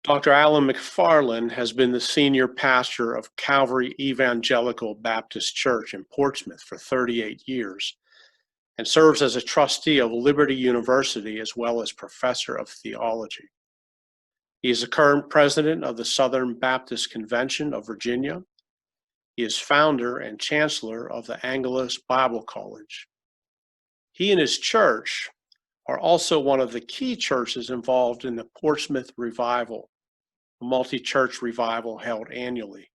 Dr. Alan MacFarland has been the senior pastor of Calvary Evangelical Baptist Church in Portsmouth for 38 years and serves as a trustee of Liberty University as well as professor of theology. He is the current president of the Southern Baptist Convention of Virginia. He is founder and chancellor of the Angelus Bible College. He and his church are also one of the key churches involved in the Portsmouth Revival, a multi-church revival held annually.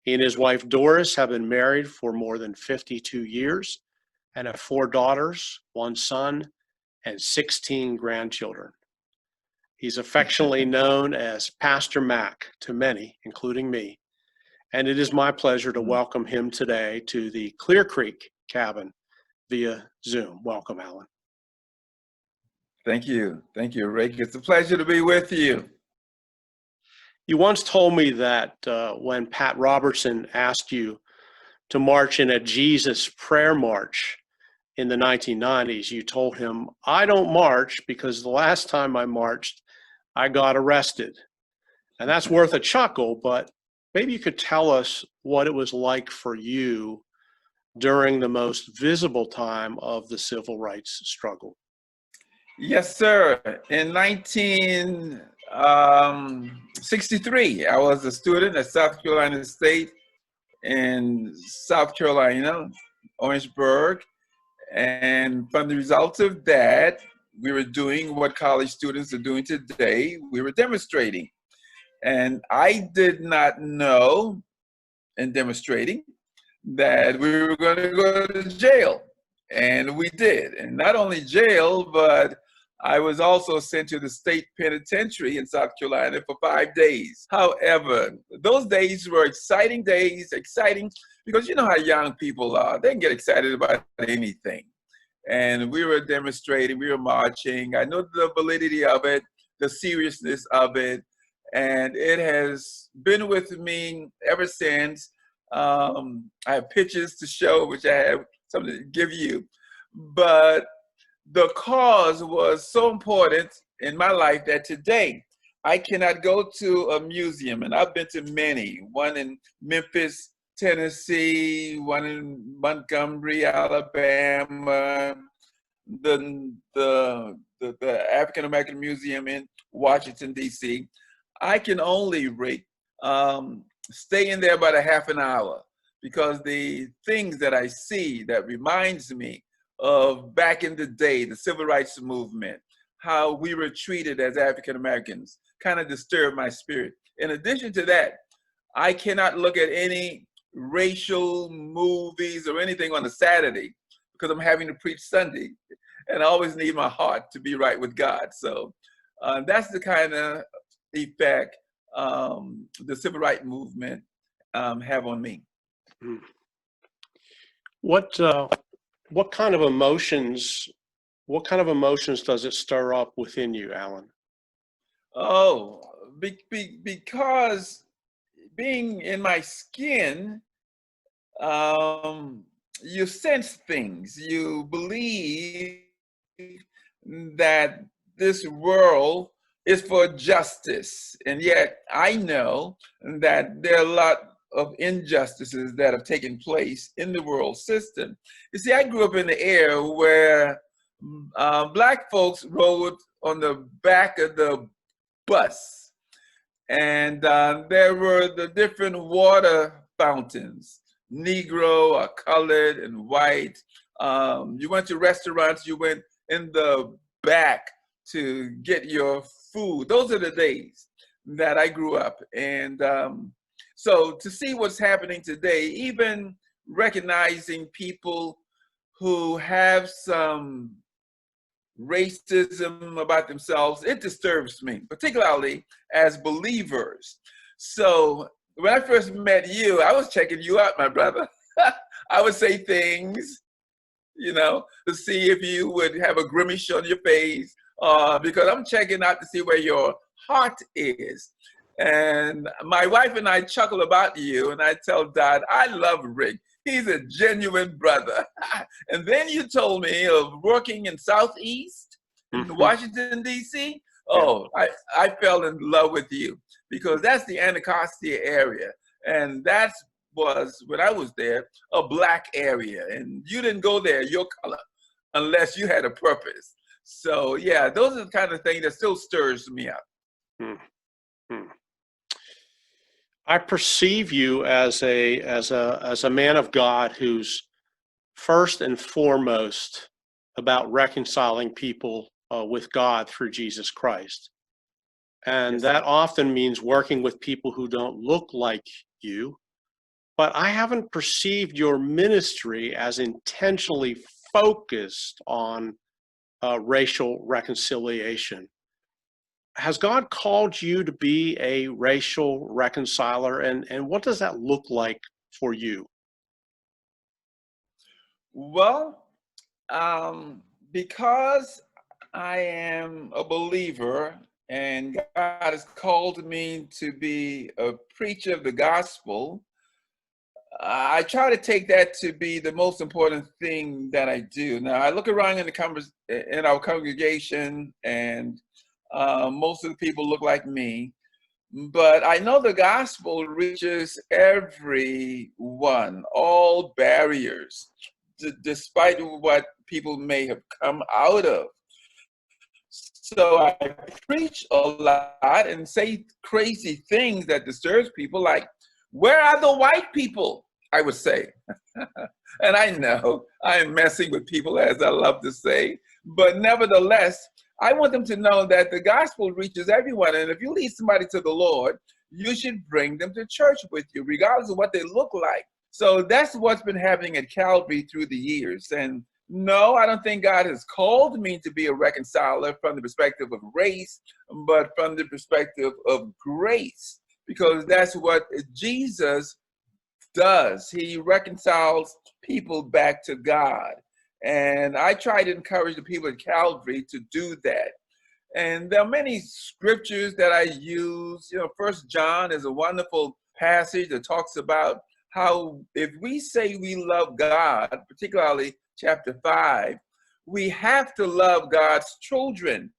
He and his wife Doris have been married for more than 52 years and have 4 daughters, 1 son, and 16 grandchildren. He's affectionately known as Pastor Mac to many, including me, and it is my pleasure to welcome him today to the Clear Creek cabin via Zoom. Welcome, Alan. Thank you, Rick. It's a pleasure to be with you. You once told me that when Pat Robertson asked you to march in a Jesus prayer march in the 1990s, you told him, "I don't march because the last time I marched, I got arrested." And that's worth a chuckle, but maybe you could tell us what it was like for you during the most visible time of the civil rights struggle. Yes, sir. In 1963, I was a student at South Carolina State in South Carolina, Orangeburg. And from the results of that, we were doing what college students are doing today. We were demonstrating. And I did not know in demonstrating that we were going to go to jail. And we did. And not only jail, but I was also sent to the state penitentiary in South Carolina for 5 days. However, those days were exciting days, because you know how young people are. They can get excited about anything. And we were demonstrating, we were marching. I know the validity of it, the seriousness of it, and it has been with me ever since. I have pictures to show, which I have something to give you. But the cause was so important in my life that today I cannot go to a museum, and I've been to many, one in Memphis, Tennessee, one in Montgomery, Alabama, the African American Museum in Washington, D.C. I can only stay in there about a half an hour, because the things that I see that reminds me of back in the day, the civil rights movement, how we were treated as African Americans, kind of disturbed my spirit. In addition to that, I cannot look at any racial movies or anything on a Saturday because I'm having to preach Sunday, and I always need my heart to be right with God. So that's the kind of effect the civil rights movement have on me. What kind of emotions does it stir up within you, Alan? Oh, because being in my skin, you sense things. You believe that this world is for justice. And yet I know that there are a lot of injustices that have taken place in the world system. You see, I grew up in the era where Black folks rode on the back of the bus, and there were the different water fountains, Negro or colored and white. You went to restaurants, you went in the back to get your food. Those are the days that I grew up. And so to see what's happening today, even recognizing people who have some racism about themselves, it disturbs me, particularly as believers. So when I first met you, I was checking you out, my brother. I would say things, to see if you would have a grimace on your face, because I'm checking out to see where your heart is. And my wife and I chuckle about you, and I tell Dad, I love Rick. He's a genuine brother. And then you told me of working in Southeast, in Washington, D.C. Yeah. Oh, I fell in love with you because that's the Anacostia area. And that was, when I was there, a black area. And you didn't go there, your color, unless you had a purpose. So yeah, those are the kind of things that still stirs me up. Hmm. Hmm. I perceive you as a man of God who's first and foremost about reconciling people with God through Jesus Christ. And Yes. that often means working with people who don't look like you. But I haven't perceived your ministry as intentionally focused on racial reconciliation. Has God called you to be a racial reconciler? And what does that look like for you? Well, because I am a believer and God has called me to be a preacher of the gospel, I try to take that to be the most important thing that I do. Now, I look around in our congregation, and most of the people look like me. But I know the gospel reaches everyone, all barriers, despite what people may have come out of. So I preach a lot and say crazy things that disturbs people, like, where are the white people? I would say. And I know I'm messing with people, as I love to say, but nevertheless, I want them to know that the gospel reaches everyone. And if you lead somebody to the Lord, you should bring them to church with you, regardless of what they look like. So that's what's been happening at Calvary through the years. And no, I don't think God has called me to be a reconciler from the perspective of race, but from the perspective of grace, because that's what Jesus does. He reconciles people back to God. And I try to encourage the people at Calvary to do that. And there are many scriptures that I use. You know, First John is a wonderful passage that talks about how if we say we love God, particularly chapter 5, we have to love God's children.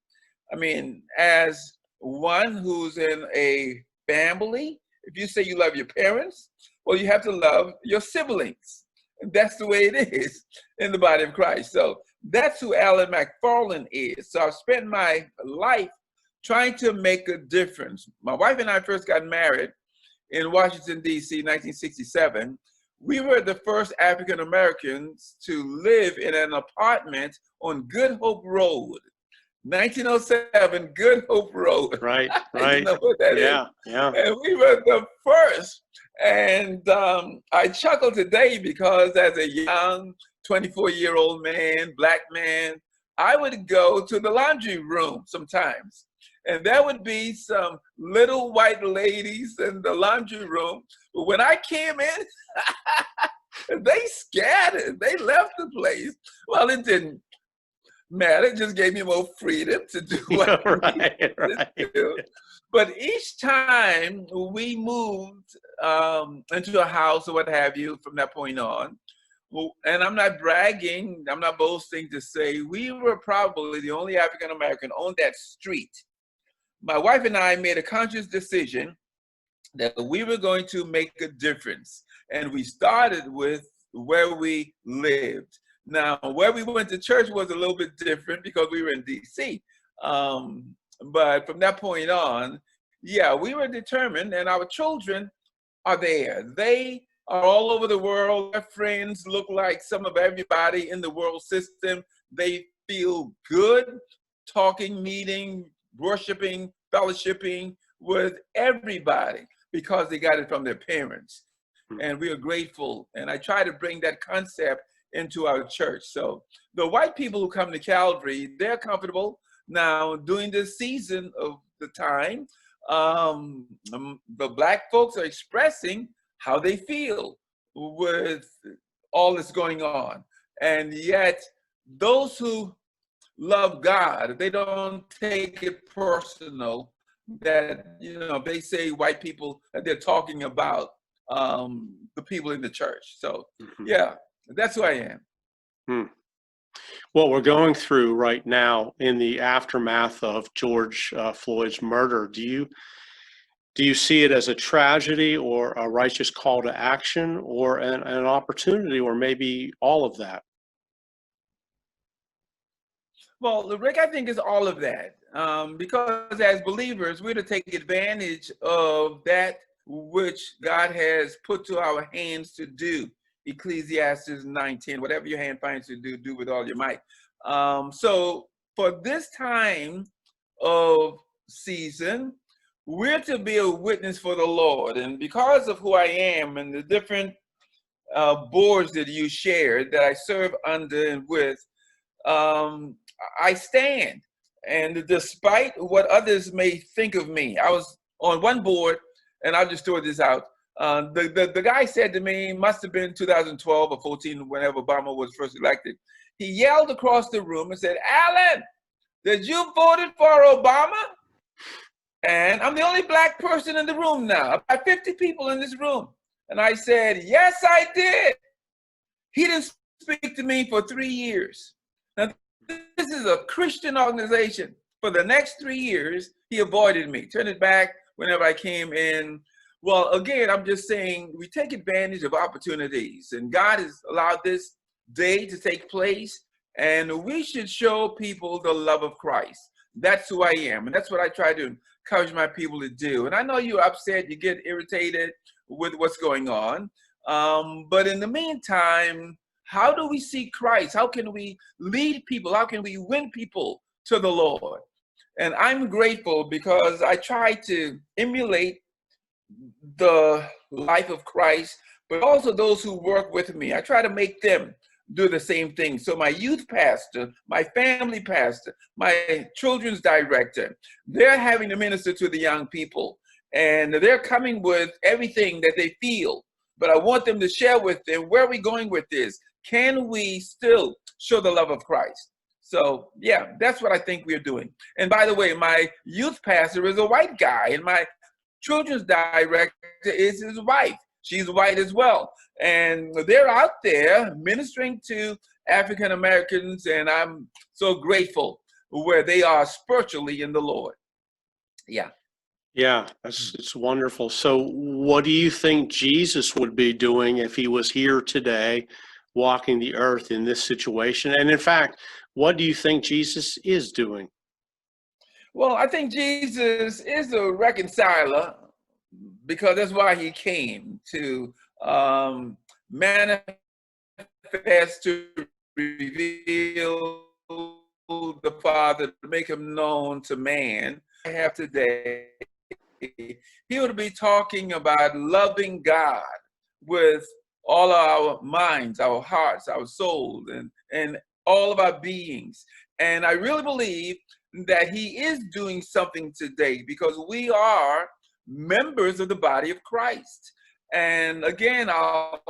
I mean, as one who's in a family, if you say you love your parents, well, you have to love your siblings. And that's the way it is in the body of Christ. So that's who Alan MacFarlane is. So I've spent my life trying to make a difference. My wife and I first got married in Washington, D.C., 1967. We were the first African Americans to live in an apartment on Good Hope Road. 1907, Good Hope Road. Right, You right. know what that is. Yeah, yeah. And we were the first. And I chuckle today because as a young 24-year-old man, black man, I would go to the laundry room sometimes. And there would be some little white ladies in the laundry room. But when I came in, they scattered. They left the place. Well, it didn't matter. It just gave me more freedom to do what I needed to do. But each time we moved into a house or what have you from that point on, and I'm not bragging, I'm not boasting to say, we were probably the only African American on that street. My wife and I made a conscious decision that we were going to make a difference. And we started with where we lived. Now, where we went to church was a little bit different because we were in DC. But from that point on, yeah, we were determined, and our children are there. They are all over the world. Their friends look like some of everybody in the world system. They feel good talking, meeting, worshiping, fellowshipping with everybody because they got it from their parents. And we are grateful. And I try to bring that concept into our church. So the white people who come to Calvary, they're comfortable. Now, during this season of the time, the black folks are expressing how they feel with all that's going on. And yet, those who love God, they don't take it personal that, you know, they say white people, that they're talking about the people in the church. So, yeah, that's who I am. Hmm. what we're going through right now in the aftermath of George Floyd's murder, do you see it as a tragedy or a righteous call to action or an opportunity or maybe all of that? Well, Rick, I think it's all of that. Because as believers, we're to take advantage of that which God has put to our hands to do. Ecclesiastes 9:10, whatever your hand finds to do, do with all your might. So for this time of season, we're to be a witness for the Lord. And because of who I am and the different boards that you shared that I serve under and with, um, I stand. And despite what others may think of me, I was on one board, and I'll just throw this out. The guy said to me, must have been 2012 or 14, whenever Obama was first elected. He yelled across the room and said, "Alan, did you voted for Obama?" And I'm the only black person in the room now. About 50 people in this room. And I said, "Yes, I did." He didn't speak to me for 3 years. Now, this is a Christian organization. For the next 3 years, he avoided me, turned it back whenever I came in. Well, again, I'm just saying we take advantage of opportunities, and God has allowed this day to take place, and we should show people the love of Christ. That's who I am, and that's what I try to encourage my people to do. And I know you're upset, you get irritated with what's going on, but in the meantime, how do we see Christ? How can we lead people? How can we win people to the Lord? And I'm grateful because I try to emulate the life of Christ, but also those who work with me. I try to make them do the same thing. So my youth pastor, my family pastor, my children's director, they're having to minister to the young people. And they're coming with everything that they feel. But I want them to share with them, where are we going with this? Can we still show the love of Christ? So yeah, that's what I think we're doing. And by the way, my youth pastor is a white guy, and my children's director is his wife. She's white as well. And they're out there ministering to African Americans, and I'm so grateful where they are spiritually in the Lord. Yeah. Yeah, it's wonderful. So what do you think Jesus would be doing if he was here today, walking the earth in this situation? And in fact, what do you think Jesus is doing? Well, I think Jesus is a reconciler because that's why he came to manifest, to reveal the Father, to make him known to man. I have today, he would be talking about loving God with all our minds, our hearts, our souls, and all of our beings. And I really believe that he is doing something today because we are members of the body of Christ. And again, I'll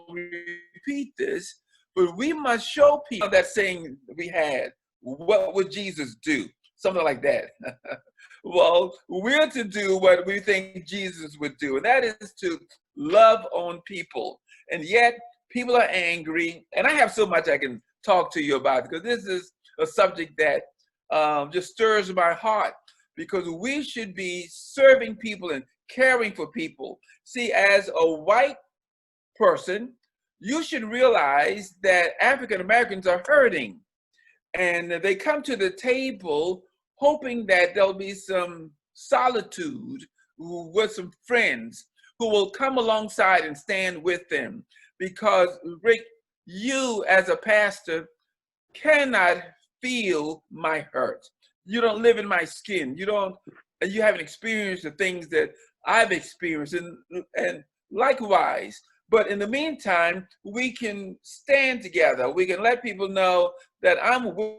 repeat this, but we must show people that saying we had, what would Jesus do? Something like that. Well, we're to do what we think Jesus would do, and that is to love on people. And yet, people are angry, and I have so much I can talk to you about because this is a subject that just stirs my heart because we should be serving people and caring for people. See, as a white person, you should realize that African Americans are hurting, and they come to the table hoping that there'll be some solitude with some friends who will come alongside and stand with them. Because, Rick, you as a pastor cannot feel my hurt. You don't live in my skin. You haven't experienced the things that I've experienced, and likewise. But in the meantime, we can stand together. We can let people know that I'm with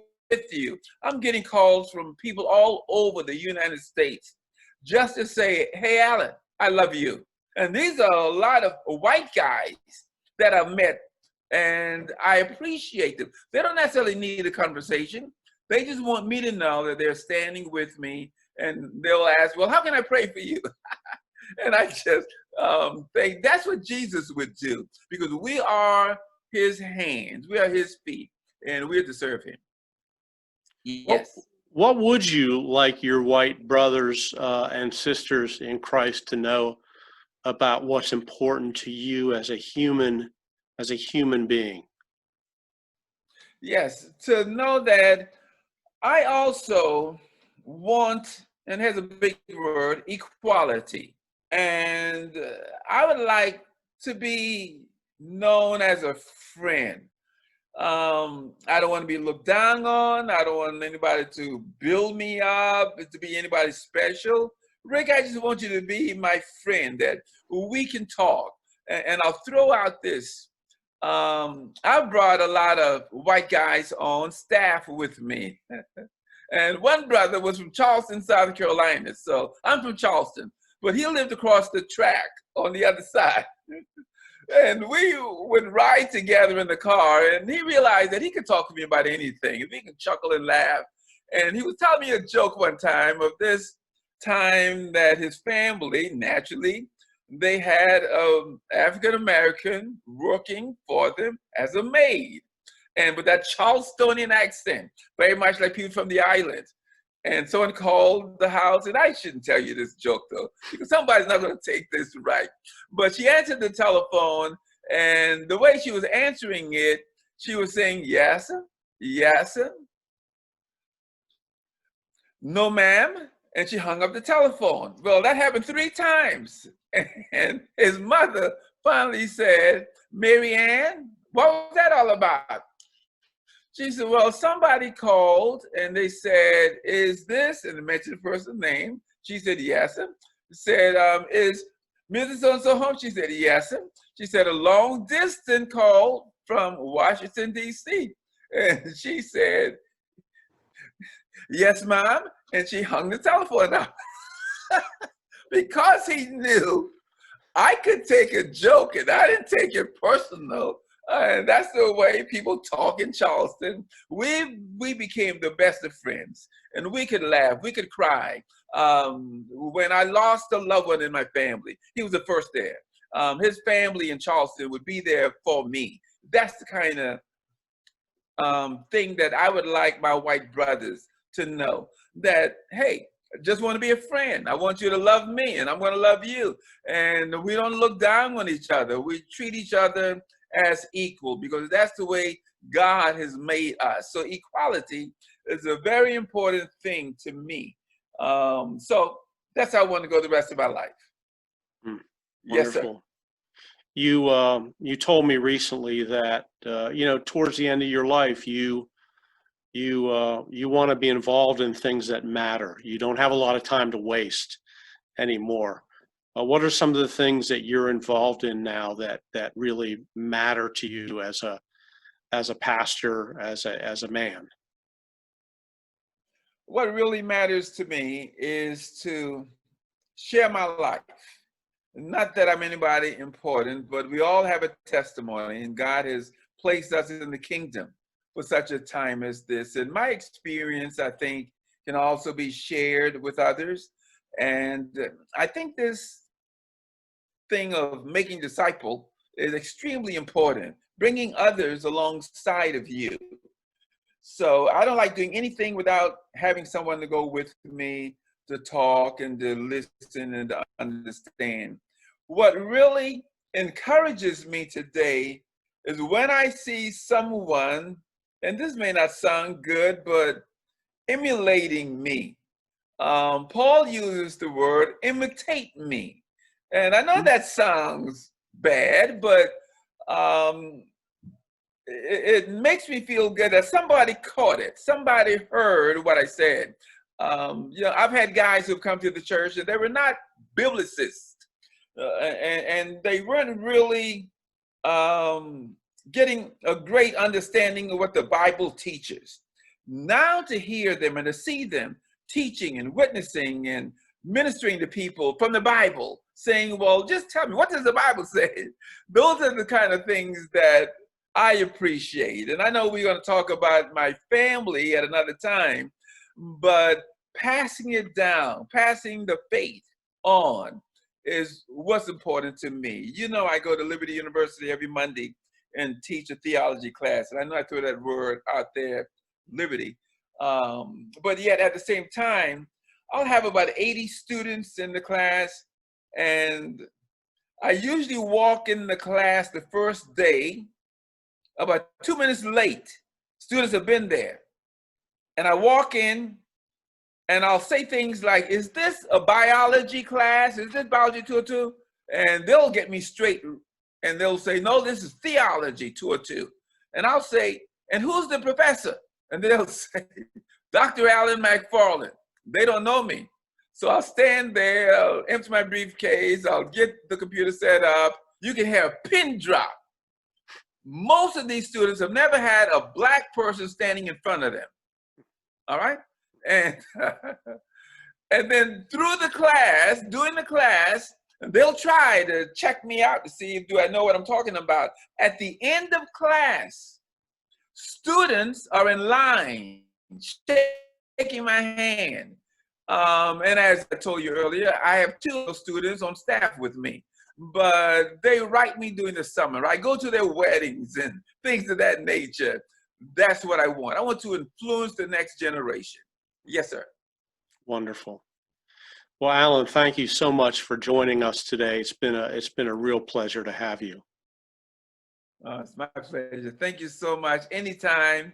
you. I'm getting calls from people all over the United States just to say, "Hey, Alan, I love you." And these are a lot of white guys that I've met, and I appreciate them. They don't necessarily need a conversation. They just want me to know that they're standing with me, and they'll ask, "Well, how can I pray for you?" And I just think that's what Jesus would do, because we are his hands, we are his feet. and we're to serve him. What, Yes. what would you like your white brothers and sisters in Christ to know about what's important to you as a human being? Yes, to know that I also want, and has a big word, equality. And I would like to be known as a friend. I don't want to be looked down on. I don't want anybody to build me up, to be anybody special. Rick, I just want you to be my friend, that we can talk. And I'll throw out this. I brought a lot of white guys on staff with me. And one brother was from Charleston, South Carolina. So I'm from Charleston, but he lived across the track on the other side. And we would ride together in the car, and he realized that he could talk to me about anything. If he could chuckle and laugh. And he was telling me a joke one time of this time that his family, naturally, they had an African-American working for them as a maid. And with that Charlestonian accent, very much like people from the island. And someone called the house, and I shouldn't tell you this joke though, because somebody's not going to take this right. But she answered the telephone, and the way she was answering it, she was saying, "Yes, sir. Yes, sir. No, ma'am." And she hung up the telephone. Well, that happened 3 times. And his mother finally said, "Mary Ann, what was that all about?" She said, "Well, somebody called and they said, 'Is this?'" and they mentioned the person's name. She said, "Yes, sir." Said, "Is Mrs. So-and-so home?" She said, "Yes, sir." She said, "A long distance call from Washington, D.C." And she said, "Yes, ma'am." And she hung the telephone up. Because he knew I could take a joke and I didn't take it personal. And that's the way people talk in Charleston. We became the best of friends, and we could laugh, we could cry. When I lost a loved one in my family, he was the first there. His family in Charleston would be there for me. That's the kind of thing that I would like my white brothers to know, that, hey, I just want to be a friend. I want you to love me, and I'm going to love you. And we don't look down on each other. We treat each other as equal, because that's the way God has made us. So equality is a very important thing to me. So that's how I want to go the rest of my life. Yes, sir. Wonderful. You told me recently that towards the end of your life you want to be involved in things that matter. You don't have a lot of time to waste anymore. What are some of the things that you're involved in now that really matter to you as a pastor, as a man? What really matters to me is to share my life. Not that I'm anybody important, but we all have a testimony, and God has placed us in the kingdom for such a time as this. And my experience, I think, can also be shared with others. And I think this thing of making disciple is extremely important, bringing others alongside of you. So I don't like doing anything without having someone to go with me, to talk and to listen and to understand. What really encourages me today is when I see someone, and this may not sound good, but emulating me. Paul uses the word imitate me. And I know that sounds bad, but it makes me feel good that somebody caught it. Somebody heard what I said. I've had guys who've come to the church and they were not biblicists, and they weren't really getting a great understanding of what the Bible teaches. Now to hear them and to see them teaching and witnessing and ministering to people from the Bible, saying, "Well, just tell me, what does the Bible say?" Those are the kind of things that I appreciate. And I know we're going to talk about my family at another time, but passing it down, passing the faith on is what's important to me. I go to Liberty University every Monday, and teach a theology class. And I know I threw that word out there, liberty. But yet at the same time, I'll have about 80 students in the class, and I usually walk in the class the first day about 2 minutes late. Students have been there. And I walk in and I'll say things like, is this a biology class? Is this biology 202? And they'll get me straight and they'll say, no, this is theology 202. And I'll say, and who's the professor? And they'll say, Dr. Alan MacFarlane. They don't know me. So I'll stand there, I'll empty my briefcase, I'll get the computer set up. You can hear a pin drop. Most of these students have never had a black person standing in front of them. All right? And, and then through the class, during the class, they'll try to check me out to see if do I know what I'm talking about. At the end of class, students are in line, shaking my hand. And as I told you earlier, I have 2 students on staff with me, but they write me during the summer. I go to their weddings and things of that nature. That's what I want. I want to influence the next generation. Yes, sir. Wonderful. Well, Alan, thank you so much for joining us today. It's been a real pleasure to have you. It's my pleasure. Thank you so much. Anytime.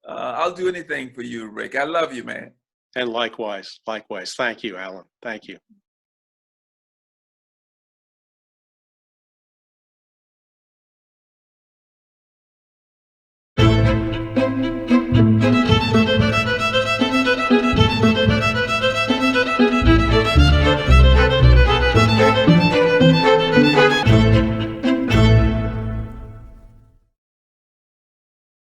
I'll do anything for you, Rick. I love you, man. And likewise. Thank you, Alan. Thank you.